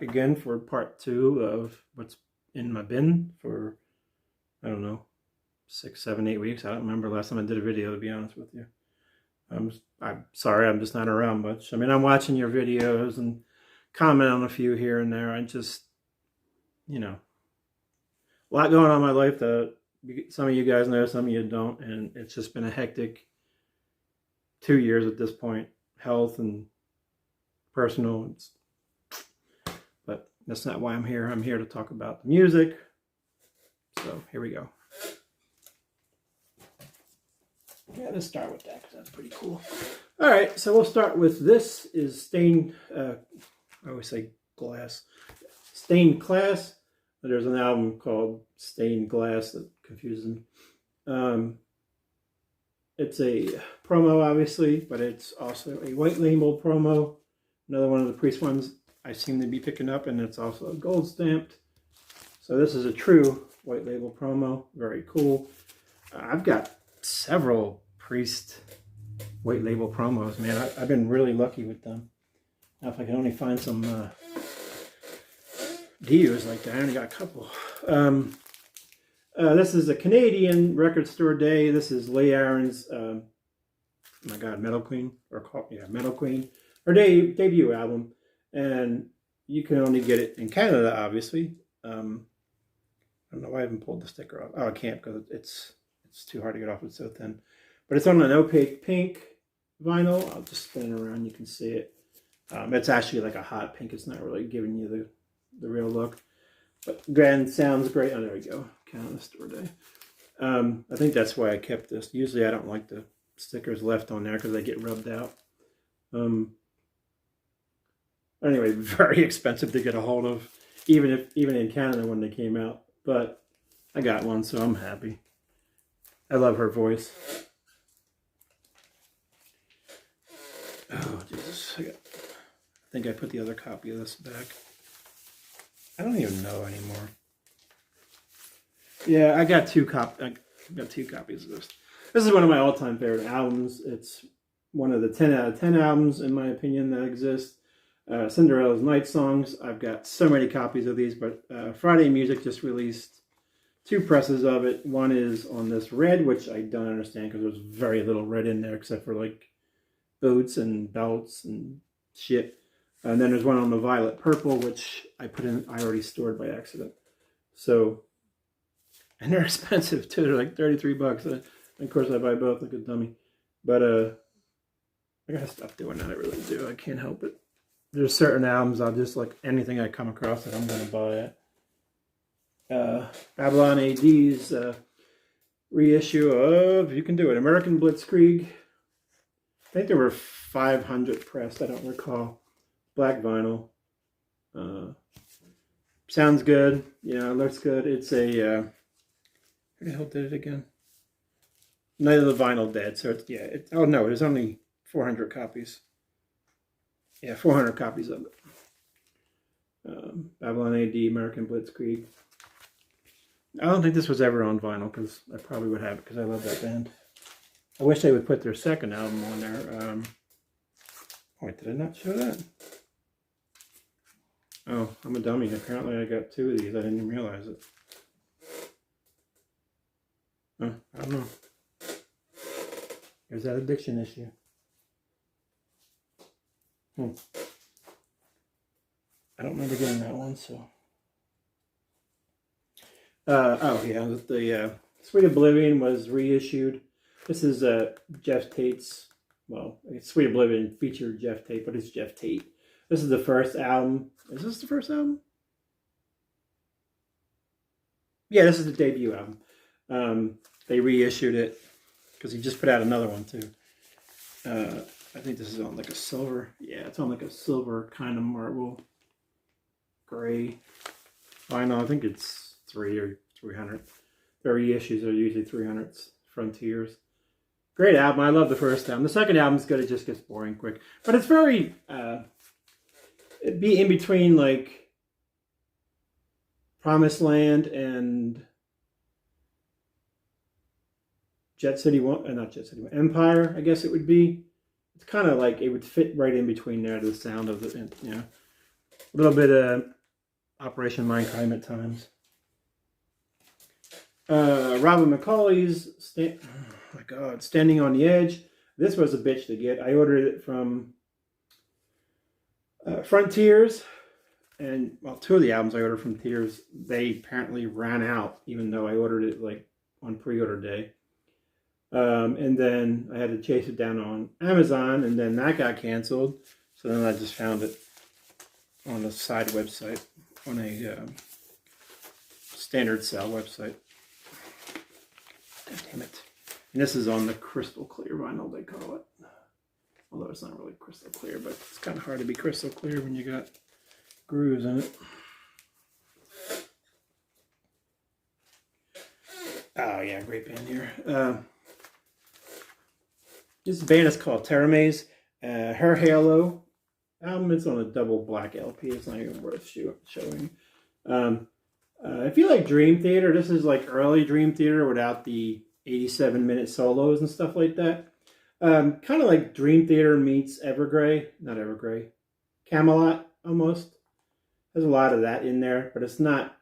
back again for part 2 of what's in my bin for, I don't know, 6, 7, 8 weeks. I don't remember last time I did a video, to be honest with you. I'm sorry, I'm just not around much. I mean, I'm watching your videos and comment on a few here and there. I just, you know, a lot going on in my life that some of you guys know, some of you don't, and it's just been a hectic 2 years at this point, health and personal. But that's not why I'm here. I'm here to talk about the music. So here we go. Yeah, let's start with that because that's pretty cool. All right, so we'll start with this is Stained, I always say glass, Stained Class. There's an album called Stained Glass that confuses me. It's a promo, obviously, but it's also a white label promo. Another one of the Priest ones I seem to be picking up, and it's also gold stamped. So this is a true white label promo. Very cool. I've got several Priest white label promos, man. I've been really lucky with them. Now, if I can only find some deals like that, I only got a couple. This is a Canadian record store day. This is Leigh Aaron's, oh my God, Metal Queen, Metal Queen, her debut album, and you can only get it in Canada, obviously. I don't know why I haven't pulled the sticker off. Oh, I can't because it's too hard to get off. It's so thin. But it's on an opaque pink vinyl. I'll just spin it around. You can see it. It's actually like a hot pink. It's not really giving you the real look. But again, sounds great. Oh, there we go. Canada Store Day. I think that's why I kept this. Usually I don't like the stickers left on there because they get rubbed out. Anyway, very expensive to get a hold of, even in Canada when they came out. But I got one, so I'm happy. I love her voice. Oh, Jesus. I think I put the other copy of this back. I don't even know anymore. Yeah, I got two copies of this. This is one of my all-time favorite albums. It's one of the 10 out of 10 albums, in my opinion, that exist. Cinderella's Night Songs. I've got so many copies of these, but Friday Music just released 2 presses of it. One is on this red, which I don't understand because there's very little red in there except for like boots and belts and shit. And then there's one on the violet purple, which I already stored by accident. So, and they're expensive too. They're like $33. And of course I buy both like a dummy. But I gotta stop doing that. I really do. I can't help it. There's certain albums I'll just like anything I come across that I'm gonna buy it. Babylon AD's reissue of, you can do it, American Blitzkrieg. I think there were 500 pressed, I don't recall. Black vinyl. Sounds good. Yeah, it looks good. It's a, who the hell did it again? Night of the Vinyl Dead. So it's, yeah, oh no, there's only 400 copies. Yeah, 400 copies of it. Babylon AD, American Blitzkrieg. I don't think this was ever on vinyl because I probably would have it because I love that band. I wish they would put their second album on there. Wait, did I not show that? Oh, I'm a dummy. Apparently I got 2 of these. I didn't even realize it. I don't know. There's that addiction issue. I don't remember getting that one, so. Oh, yeah, the Sweet Oblivion was reissued. This is Jeff Tate's, well, Sweet Oblivion featured Jeff Tate, but it's Jeff Tate. This is the first album. Is this the first album? Yeah, this is the debut album. They reissued it because he just put out another one too. I think this is on like a silver. Yeah, it's on like a silver kind of marble gray vinyl. I think it's 300 or 300. Their reissues are usually 300s, Frontiers. Great album. I love the first album. The second album's good. It just gets boring quick. But it's very, it'd be in between like Promised Land and Jet City One, not Jet City One, Empire, I guess it would be. It's kind of like, it would fit right in between there, the sound of the, you know. A little bit of Operation Mindcrime at times. Robin McCauley's oh my God, Standing on the Edge. This was a bitch to get. I ordered it from Frontiers, and well, two of the albums I ordered from Tiers, they apparently ran out, even though I ordered it like on pre-order day. And then I had to chase it down on Amazon, and then that got canceled. So then I just found it on a side website, on a standard sell website. Damn it. And this is on the crystal clear vinyl, they call it. Although it's not really crystal clear, but it's kind of hard to be crystal clear when you got grooves in it. Oh yeah, great band here. This band is called Terra Maze. Her Halo album is on a double black LP. It's not even worth showing. If you like Dream Theater, this is like early Dream Theater without the 87-minute solos and stuff like that. Kind of like Dream Theater meets Evergrey. Not Evergrey. Camelot, almost. There's a lot of that in there, but it's not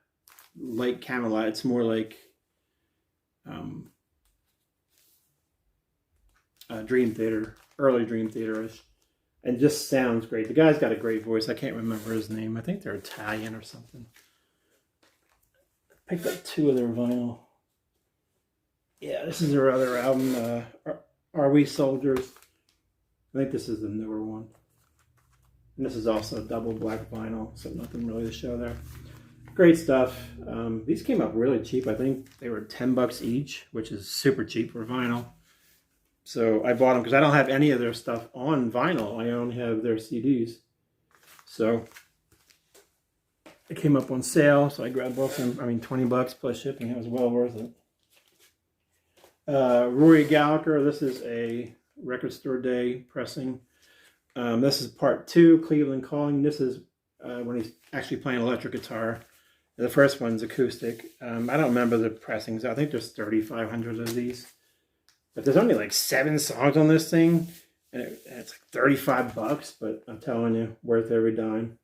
like Camelot. It's more like Dream Theater, early Dream Theater-ish. And just sounds great. The guy's got a great voice. I can't remember his name. I think they're Italian or something. Picked up two of their vinyl. Yeah, this is their other album, Are We Soldiers? I think this is the newer one. And this is also double black vinyl, so nothing really to show there. Great stuff. These came up really cheap. I think they were $10 each, which is super cheap for vinyl. So I bought them because I don't have any of their stuff on vinyl. I only have their CDs. So it came up on sale, so I grabbed both of them. I mean, $20 plus shipping. It was well worth it. Rory Gallagher. This is a Record Store Day pressing. This is part 2, Cleveland Calling. This is when he's actually playing electric guitar. The first one's acoustic. I don't remember the pressings. I think there's 3,500 of these. But there's only like 7 songs on this thing. And it's like $35, but I'm telling you, worth every dime.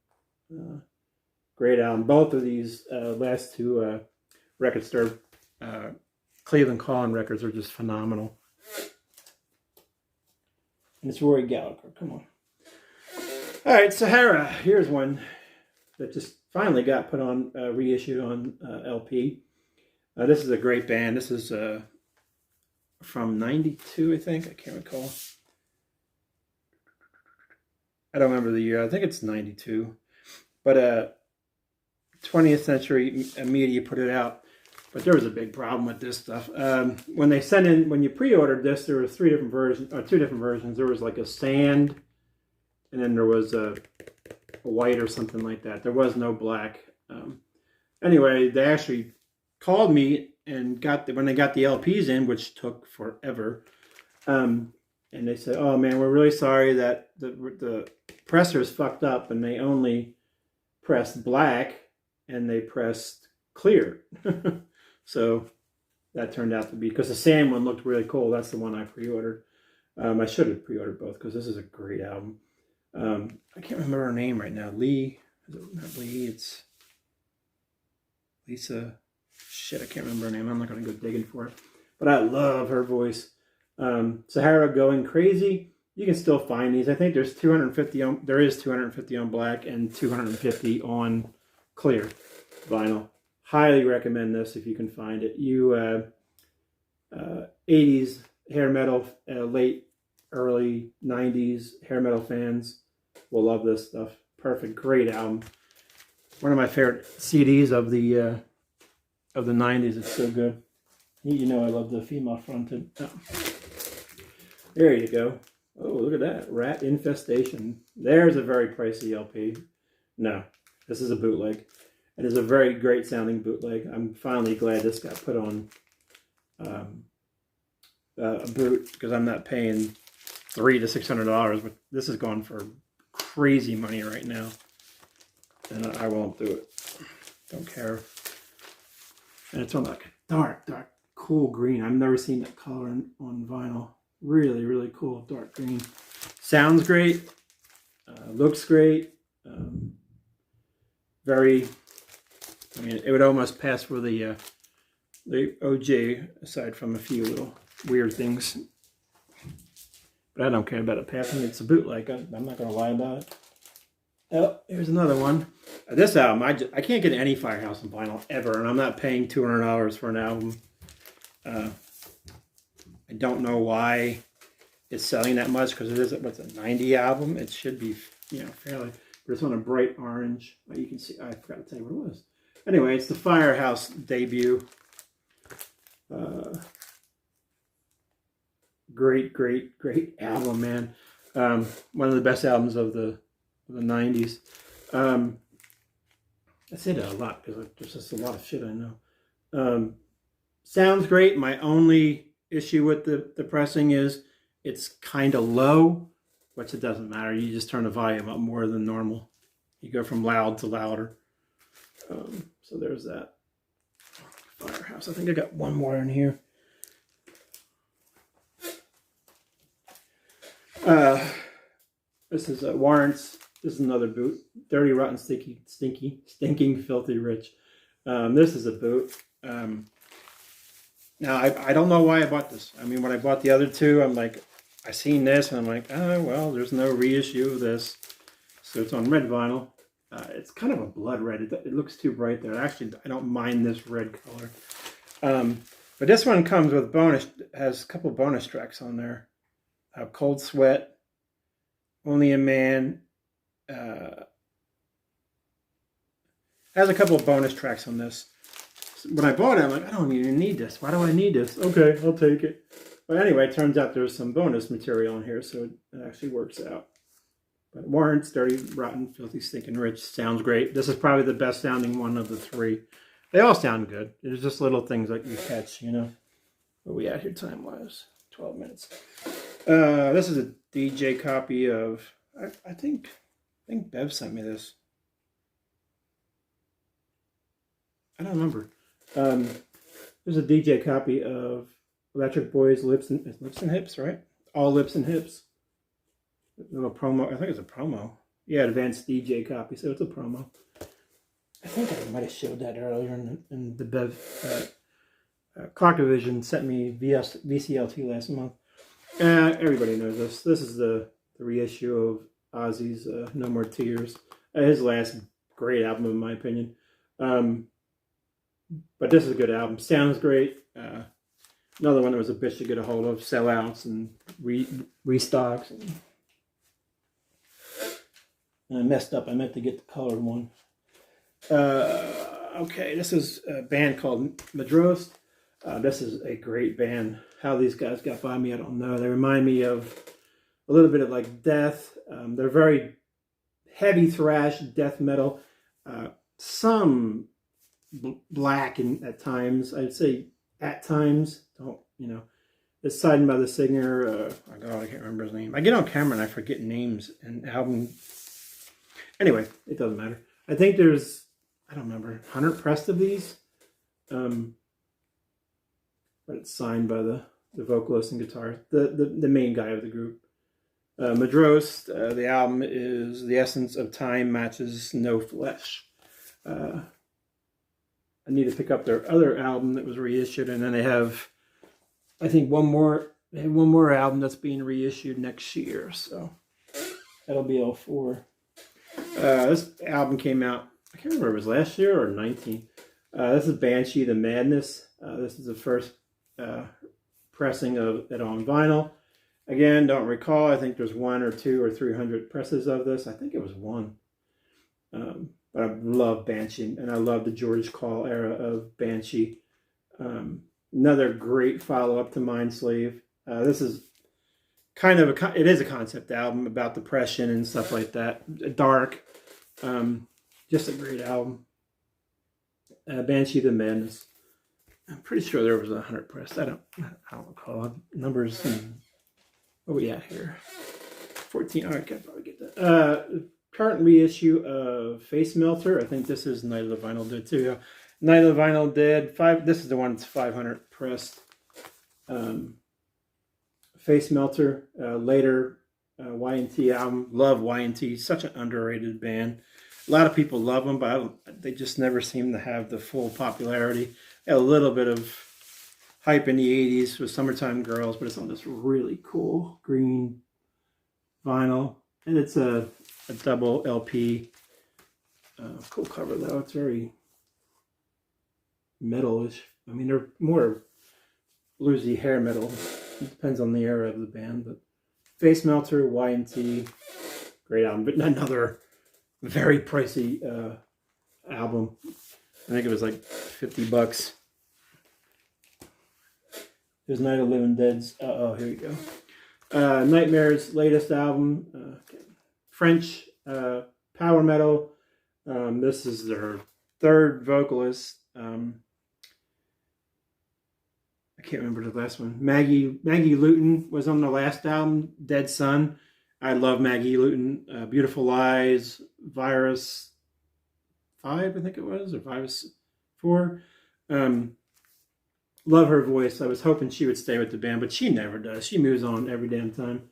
Great album. Both of these last two Record Store Cleveland Calling records are just phenomenal. And it's Rory Gallagher. Come on. All right, Sahara. Here's one that just finally got put on, reissued on LP. This is a great band. This is from 92, I think. I can't recall. I don't remember the year. I think it's 92. But 20th Century Media put it out. But there was a big problem with this stuff. When they sent in, when you pre-ordered this, there were 3 different versions, or 2 different versions. There was like a sand, and then there was a white or something like that. There was no black. Anyway, they actually called me and when they got the LPs in, which took forever. And they said, "Oh man, we're really sorry that the pressers fucked up, and they only pressed black, and they pressed clear." So that turned out to be, because the sand one looked really cool. That's the one I pre-ordered. I should have pre-ordered both because this is a great album. I can't remember her name right now. Lee, is it not Lee? It's Lisa. Shit, I can't remember her name. I'm not going to go digging for it. But I love her voice. Sahara, Going Crazy. You can still find these. I think there's 250 on. There is 250 on black and 250 on clear vinyl. Highly recommend this if you can find it. You 80s hair metal, late early 90s hair metal fans will love this stuff. Perfect, great album. One of my favorite CDs of the 90s. It's so good. You know I love the female fronted. Oh. There you go. Oh, look at that. Rat Infestation. There's a very pricey LP. No, this is a bootleg. It is a very great sounding bootleg. I'm finally glad this got put on a boot, because I'm not paying $300 to $600, but this is going for crazy money right now. And I won't do it. Don't care. And it's on like a dark, cool green. I've never seen that color on vinyl. Really, really cool, dark green. Sounds great. Looks great. very, I mean, it would almost pass for the OG, aside from a few little weird things. But I don't care about it passing. It's a bootleg. I'm not going to lie about it. Oh, here's another one. This album, I can't get any Firehouse on vinyl ever, and I'm not paying $200 for an album. I don't know why it's selling that much, because it is, what's a 90 album? It should be, you know, fairly, but it's on a bright orange. You can see, I forgot to tell you what it was. Anyway, it's the Firehouse debut. Great album, man. One of the best albums of the 90s. I say that a lot because there's just a lot of shit I know. Sounds great. My only issue with the pressing is it's kind of low, which it doesn't matter. You just turn the volume up more than normal. You go from loud to louder. So there's that. Firehouse. I think I got one more in here. This is Warrants. This is another boot. Dirty, rotten, stinking, filthy rich. This is a boot. Now, I don't know why I bought this. I mean, when I bought the other two, I'm like, I seen this, and I'm like, oh, well, there's no reissue of this. So it's on red vinyl. It's kind of a blood red. It looks too bright there. Actually, I don't mind this red color. But this one comes with has a couple bonus tracks on there. Cold Sweat, Only a Man. Has a couple of bonus tracks on this. When I bought it, I'm like, I don't even need this. Why do I need this? Okay, I'll take it. But anyway, it turns out there's some bonus material in here, so it actually works out. But Warrants, Dirty, Rotten, Filthy, Stinking Rich sounds great. This is probably the best sounding one of the three. They all sound good. There's just little things that you catch, you know. What we at here time-wise? 12 minutes. This is a DJ copy of, I think Bev sent me this. I don't remember. There's a DJ copy of Electric Boys Lips and Hips, right? All Lips and Hips. A little promo. I think it's a promo. Yeah, advanced DJ copy, so it's a promo. I think I might have showed that earlier in the Bev. Clock Division sent me VCLT last month. Everybody knows this. This is the reissue of Ozzie's No More Tears. His last great album, in my opinion. But this is a good album. Sounds great. Another one that was a bitch to get a hold of. Sellouts and restocks. And I messed up. I meant to get the colored one. Okay, this is a band called Madros. This is a great band. How these guys got by me, I don't know. They remind me of a little bit of like Death. They're very heavy thrash, death metal. Some black at times. I'd say at times. Don't, you know. It's signed by the singer. Oh God, I can't remember his name. I get on camera and I forget names and album. Anyway, it doesn't matter. I think there's, I don't remember, 100 pressed of these. But it's signed by the vocalist and guitarist, the main guy of the group. Madros, the album is The Essence of Time Matches No Flesh. I need to pick up their other album that was reissued, and then they have, I think, one more album that's being reissued next year, so that'll be all four. This album came out, I can't remember if it was last year or 19. This is Banshee The Madness. This is the first pressing of it on vinyl. Again, don't recall. I think there's 1 or 2 or 300 presses of this. I think it was 1. But I love Banshee, and I love the George Call era of Banshee. Another great follow-up to Mindslave. This is kind of it is a concept album about depression and stuff like that. Dark. Just a great album. Banshee The Madness. I'm pretty sure there was 100 pressed. I don't recall numbers. What are we at here? 14. All right, I can probably get that. Current reissue of Face Melter. I think this is Night of the Vinyl Dead too. Night of the Vinyl Dead. This is the one that's 500 pressed. Face Melter. Later Y&T album. Love Y&T. Such an underrated band. A lot of people love them, but they just never seem to have the full popularity. They had a little bit of hype in the 80s with Summertime Girls, but it's on this really cool green vinyl. And it's a double LP. Cool cover, though. It's very metalish. I mean, they're more bluesy hair metal. It depends on the era of the band, but Face Melter, Y&T, great album, but another very pricey album. I think it was like $50. There's Night of Living Dead's. Oh, here we go. Nightmare's latest album, French power metal. This is their third vocalist. I can't remember the last one. Maggie Luton was on the last album, Dead Sun. I love Maggie Luton. Beautiful Lies, Virus 5, I think it was, or Virus 4. Love her voice. I was hoping she would stay with the band, but she never does. She moves on every damn time.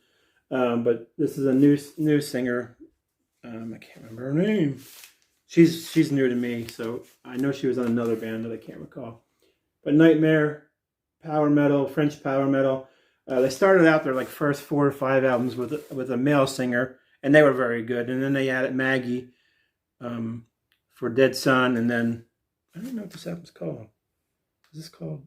But this is a new singer. I can't remember her name. She's new to me, so I know she was on another band that I can't recall. But Nightmare, power metal, French power metal. They started out their like first 4 or 5 albums with a male singer, and they were very good. And then they added Maggie for Dead Sun, and then I don't know what this album's called. Is this called?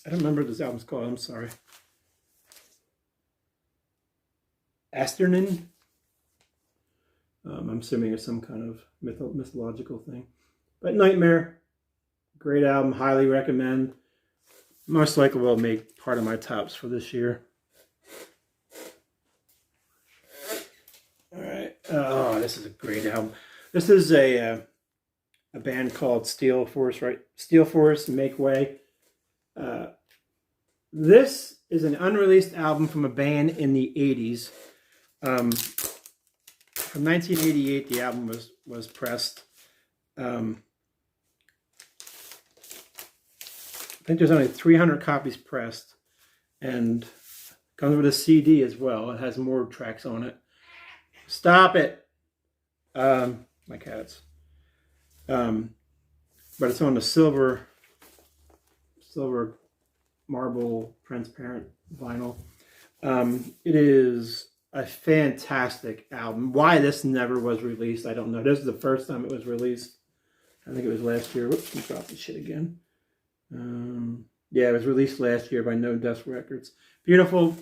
I don't remember what this album's called. I'm sorry. Asternin. I'm assuming it's some kind of mythological thing. But Nightmare, great album, highly recommend. Most likely will make part of my tops for this year. All right. Oh, this is a great album. This is a band called Steel Force, right? Steel Force, Make Way. This is an unreleased album from a band in the 80s. From 1988, the album was pressed. I think there's only 300 copies pressed, and comes with a CD as well. It has more tracks on it. Stop it! My cats. But it's on the silver marble transparent vinyl. It is a fantastic album. Why this never was released, I don't know. This is the first time it was released. I think it was last year. Whoops, I'm dropping shit again. Yeah, it was released last year by No Dust Records. Beautiful,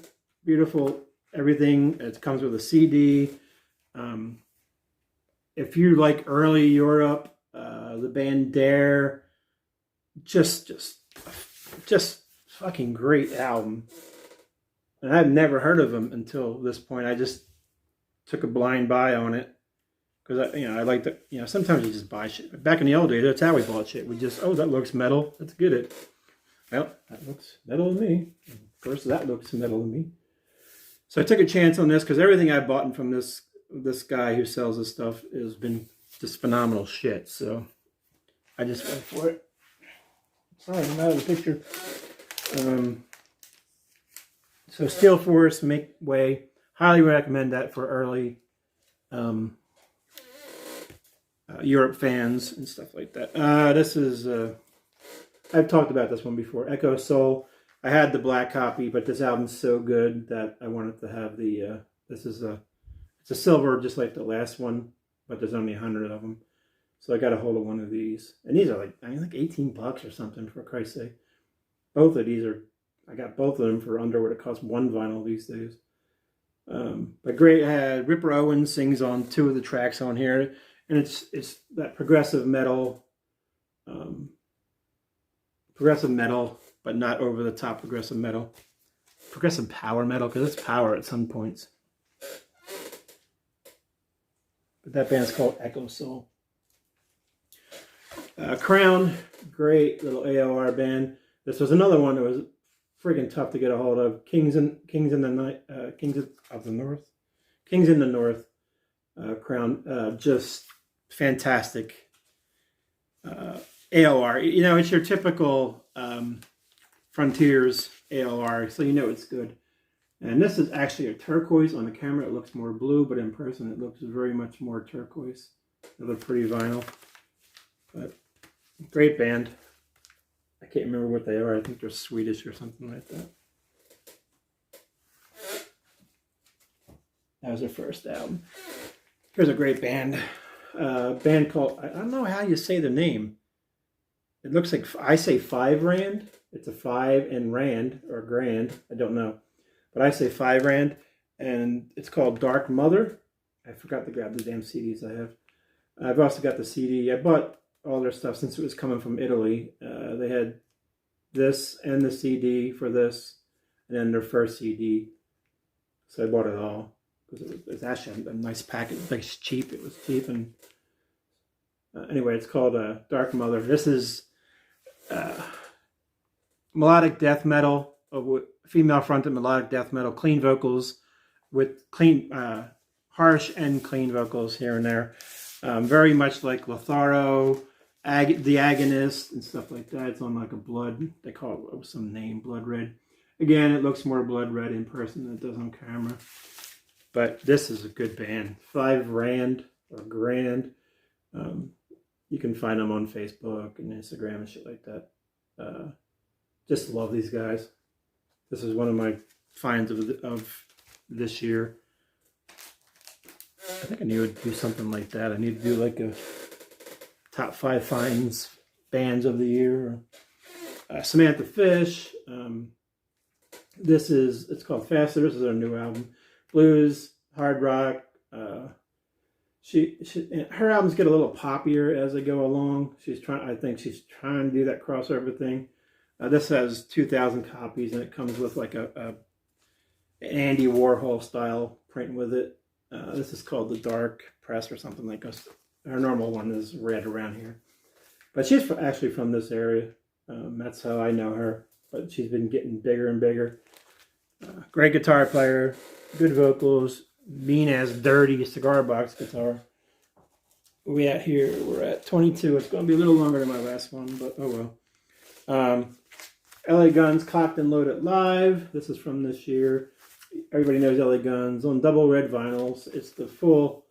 beautiful everything. It comes with a CD. If you like early Europe, the band Dare, just fucking great album. And I've never heard of them until this point. I just took a blind buy on it because I like to, sometimes you just buy shit. Back in the old days, that's how we bought shit. We just, that looks metal. Let's get it. Well, that looks metal to me. Of course, that looks metal to me. So I took a chance on this because everything I've bought from this guy who sells this stuff has been just phenomenal shit. So I just went for it. Sorry, I'm out of the picture. So Steel Force, Make Way. Highly recommend that for early Europe fans and stuff like that. This is, I've talked about this one before. Echo Soul. I had the black copy, but this album's so good that I wanted to have the, it's a silver just like the last one, but there's only 100 of them. So I got a hold of one of these. And these are like $18 or something, for Christ's sake. Both of these are, I got both of them for under what it costs one vinyl these days. But great, Ripper Owens sings on 2 of the tracks on here. And it's that progressive metal, but not over the top progressive metal. Progressive power metal, because it's power at some points. But that band's called Echo Soul. Crown, great little AOR band. This was another one that was friggin' tough to get a hold of. Kings in the North. Crown, just fantastic. AOR, it's your typical Frontiers AOR, so it's good. And this is actually a turquoise. On the camera it looks more blue, but in person it looks very much more turquoise. Another pretty vinyl. But great band. I can't remember what they are. I think they're Swedish or something like that. That was their first album. Here's a great band. Band called, I don't know how you say the name. It looks like, I say 5 Rand. It's a 5 and Rand, or Grand. I don't know. But I say 5 Rand. And it's called Dark Mother. I forgot to grab the damn CDs I have. I've also got the CD. I bought all their stuff since it was coming from Italy. They had this and the CD for this, and then their first CD. So I bought it all because it was actually a nice package. It's cheap. It was cheap, and anyway, it's called Dark Mother. This is melodic death metal, female-fronted melodic death metal, clean vocals with clean, harsh and clean vocals here and there. Very much like Lotharo, the Agonist, and stuff like that. It's on like a blood, they call it some name, Blood Red. Again, it looks more blood red in person than it does on camera. But this is a good band. 5 Rand or Grand. You can find them on Facebook and Instagram and shit like that. Just love these guys. This is one of my finds of this year. I think I need to do something like that. I need to do like a top 5 finds bands of the year. Samantha Fish. It's called Faster. This is her new album. Blues, hard rock. Her albums get a little poppier as they go along. I think she's trying to do that crossover thing. This has 2,000 copies, and it comes with like an Andy Warhol style print with it. This is called the Dark Press or something like that. Her normal one is red around here. But she's actually from this area. That's how I know her. But she's been getting bigger and bigger. Great guitar player. Good vocals. Mean as dirty cigar box guitar. Where we at here? We're at 22. It's going to be a little longer than my last one, but oh well. LA Guns Cocked and Loaded Live. This is from this year. Everybody knows LA Guns on double red vinyls. It's the full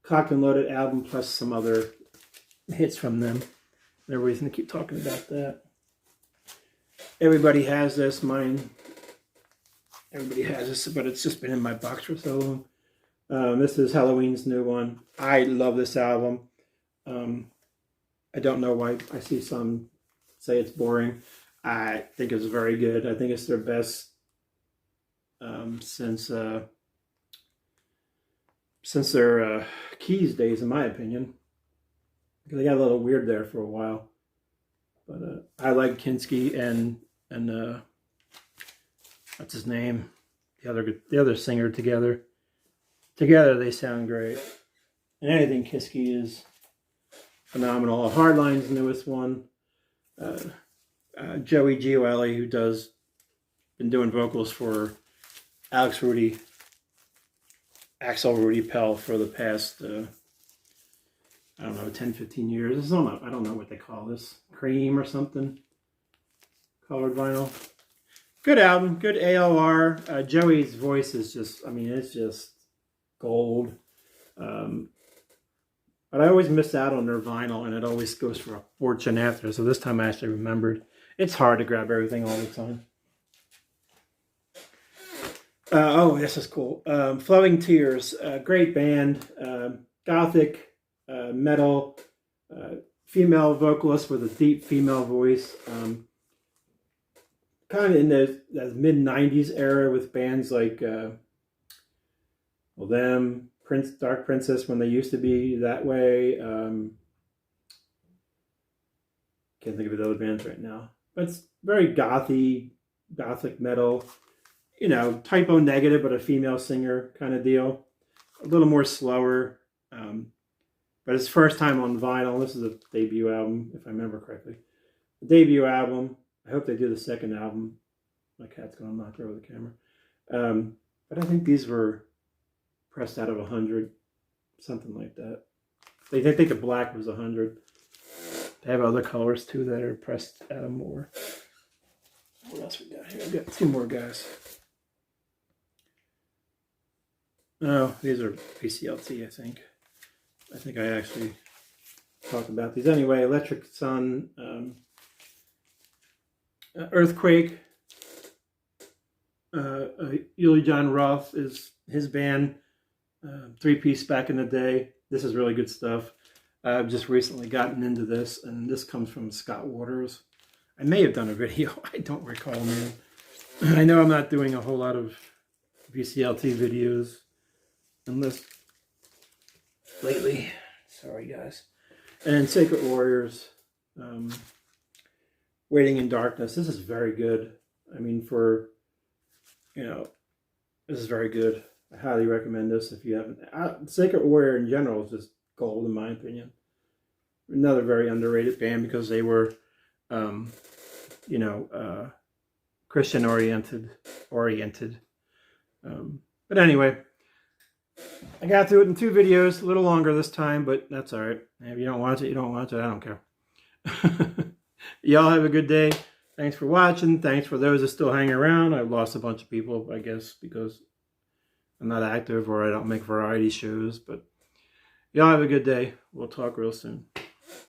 Cocked and Loaded album plus some other hits from them. Everybody's going to keep talking about that. Everybody has this. Mine. Everybody has this, but it's just been in my box for so long. This is Halloween's new one. I love this album. I don't know why I see some say it's boring. I think it's very good. I think it's their best since their Keys days, in my opinion. They got a little weird there for a while, but I like Kinski and what's his name? The other singer together. Together they sound great. And anything Kinski is phenomenal. Hardline's newest one. Joey Gioeli, who been doing vocals for Axel Rudy Pell for the past I don't know, 10, 15 years. I don't know what they call this. Cream or something. Colored vinyl. Good album. Good AOR. Joey's voice is just, it's just gold. But I always miss out on their vinyl, and it always goes for a fortune after. So this time I actually remembered. It's hard to grab everything all the time. Oh, this is cool. Flowing Tears. Great band. Gothic. Metal, female vocalist with a deep female voice. Kind of in the mid-90s era with bands like them, Dark Princess when they used to be that way. Can't think of the other bands right now. But it's very gothic metal. Typo negative, but a female singer kind of deal. A little more slower. But it's first time on vinyl. This is a debut album, if I remember correctly. The debut album. I hope they do the second album. My cat's going to knock over the camera. But I think these were pressed out of 100. Something like that. They think the black was 100. They have other colors, too, that are pressed out of more. What else we got here? I've got 2 more guys. Oh, these are PCLT, I think. I think I actually talked about these. Anyway, Electric Sun, Earthquake, Uli John Roth is his band, three-piece back in the day. This is really good stuff. I've just recently gotten into this, and this comes from Scott Waters. I may have done a video. I don't recall, man. I know I'm not doing a whole lot of VCLT videos unless lately. Sorry, guys. And Sacred Warriors, Waiting in Darkness. This is very good. I mean, for, this is very good. I highly recommend this if you haven't. Sacred Warrior in general is just gold, in my opinion. Another very underrated band because they were, Christian oriented. But anyway, I got through it in 2 videos, a little longer this time, but that's all right. If you don't watch it, you don't watch it. I don't care. Y'all have a good day. Thanks for watching. Thanks for those that still hang around. I've lost a bunch of people, I guess, because I'm not active or I don't make variety shows. But y'all have a good day. We'll talk real soon.